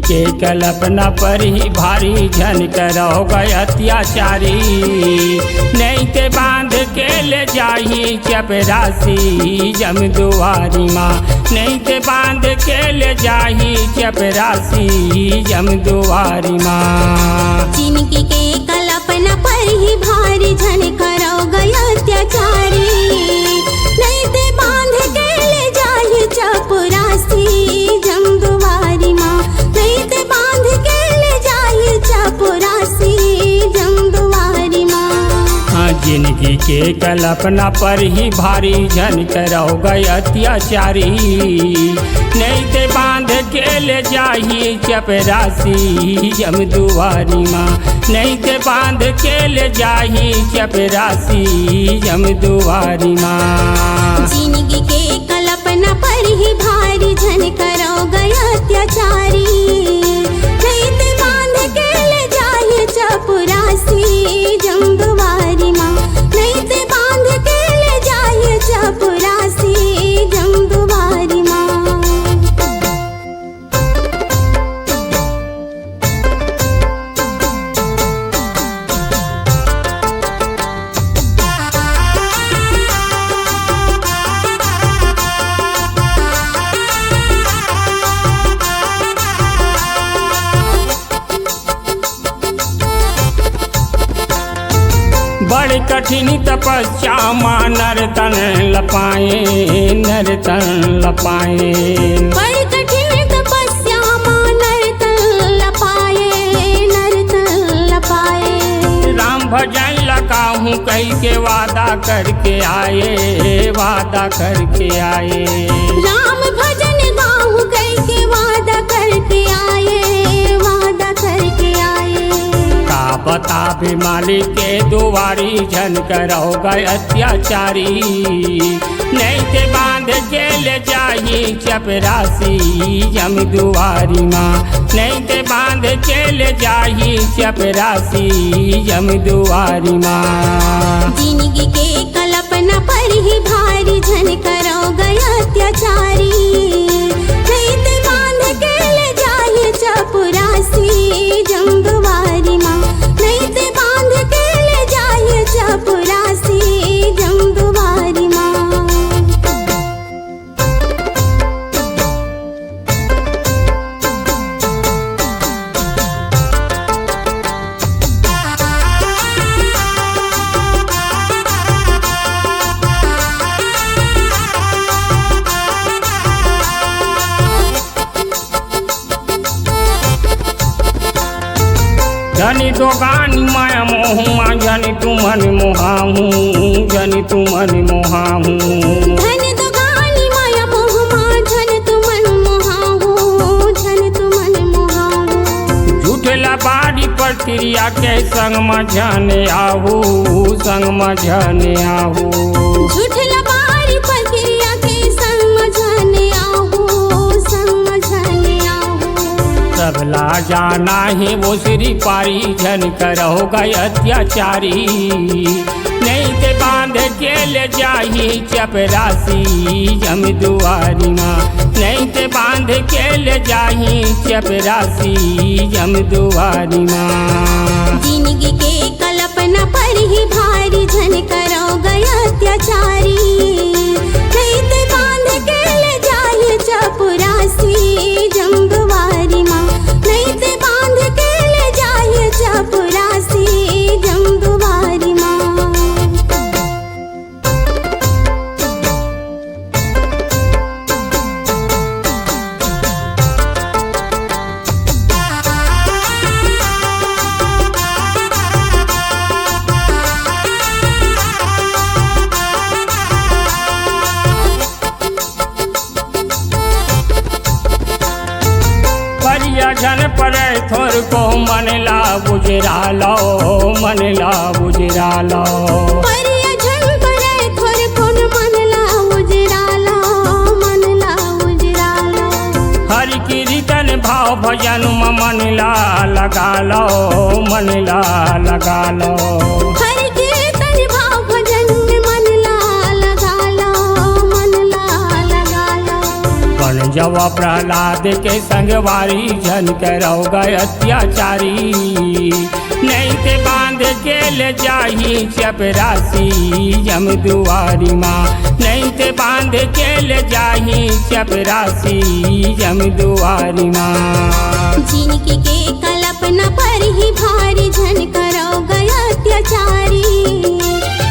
के कल्पना पर ही भारी झन करो गए अत्याचारी। नहीं ते बांध के ले जाही चपरासी जम दुआरी माँ, नहीं ते बांध के ले जाही चपरासी जम दुआरी माँ। जिनकी के कल्पना पर ही भारी झन करो गए अत्याचारी। नहीं ते बांध के ले जाही चपरासी जम दुआरी माँ, नहीं ते बांध के ले जाही चपरासी जम दुआरी माँ। जिनकी के कल्पना पर ही भारी झन करो गए अत्याचारी। नहीं ते बांध के ले जाही चपरासी जम दुआरी माँ, नहीं ते बांध के ले जाही चपरासी जम दुआरी माँ। जिनकी के कल्पना पर ही भारी झन करो गए अत्याचारी। नहीं ते बांध के ले जाही चपरासी जम दुआरी माँ, नहीं ते बांध के ले जाही चपरासी जम दुआरी माँ। बड़ी कठिन तपस्या माँ नर तन लपाए, नर तन लपाए। बड़ी कठिन तपस्या माँ नर तन लपाए, नर तन लपाए। राम भजन लगाऊं कई के वादा करके आए, वादा करके आए। राम भजन गाऊं कई के वादा करके आए, वादा करके आए। का बतावे मालिक के दुआरी झन करो गए अत्याचारी। नहीं ते बांध के ले जाही चपरासी जम दुआरी माँ, नहीं ते बांध के ले जाही चपरासी जम दुआरी माँ। जिंदगी के कल्पना पर ही भारी झन करो गए अत्याचारी। नहीं ते बांध के ले जाही चपरासी जम दुआरी माँ, नहीं ते बांध के ले जाही चपरासी जम दुआरी माँ। जनि दोगानी माया मोहुमा जनि तुमन मोहाहूँ, जनि तुमन मोहाहूँ। धन दोगानी माया मोहमा झन तुमन मोहाहूँ, झन तुमन मोहाहूँ। झूठला बाड़ी पर क्रिया के संग मझने आहू, संग मझने आहू। झूठला बारी प्रक्रिया के संग मझने आहू, संग मझने आहू। सबला जाना है वो श्री पारी झन करो गए अत्याचारी। नहीं ते बांध के ले जाही चपरासी जम दुआरी माँ, नहीं ते बांध के ले जाही चपरासी जम दुआरी माँ। जिंदगी के कल्पना पर ही भारी झन करो गए अत्याचारी। नहीं ते बांध के ले जाही चपरासी जम दुआरी माँ, नहीं ते बांध के ले जाही चपरासी जम दुआरी माँ। झन पड़े थोर को मन ला बुजरा लो, मन ला बुजरा लो। परिया झन पड़े थोर को मन ला बुजरा लो, मन ला बुजरा लो। हरि कीर्तन भाव भजन मन ला लगा लो, मन ला लगा लो। हरि कीर्तन भाव भजन मन ला लगा लो, मन ला लगा लो। बन जाओ हव प्रहलाद के संगवारी झन करो गए अत्याचारी। नहीं ते बांध के ले जाही चपरासी जम दुआरी माँ, नहीं ते बांध के ले जाही चपरासी जम दुआरी माँ। जिनकी के कल्पना पर ही भारी झन करो गया अत्याचारी।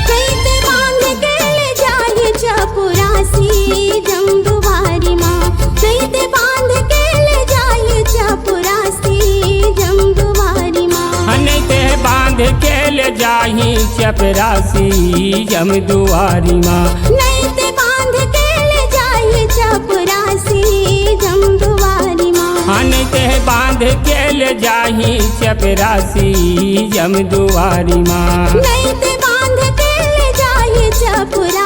नहीं ते बांध के ले जाही चपरासी जम दुआरी माँ, नहीं ते बांध के ले जाही चपरासी जम दुआरी माँ। नहीं ते बांध के ले जाही चपरासी जम दुआरी माँ, नहीं ते बांध के ले जाही चपरासी जम दुआरी माँ। नहीं ते बांध के ले जाही चपरासी जम दुआरी माँ, नहीं ते बांध के ले जाही चपरासी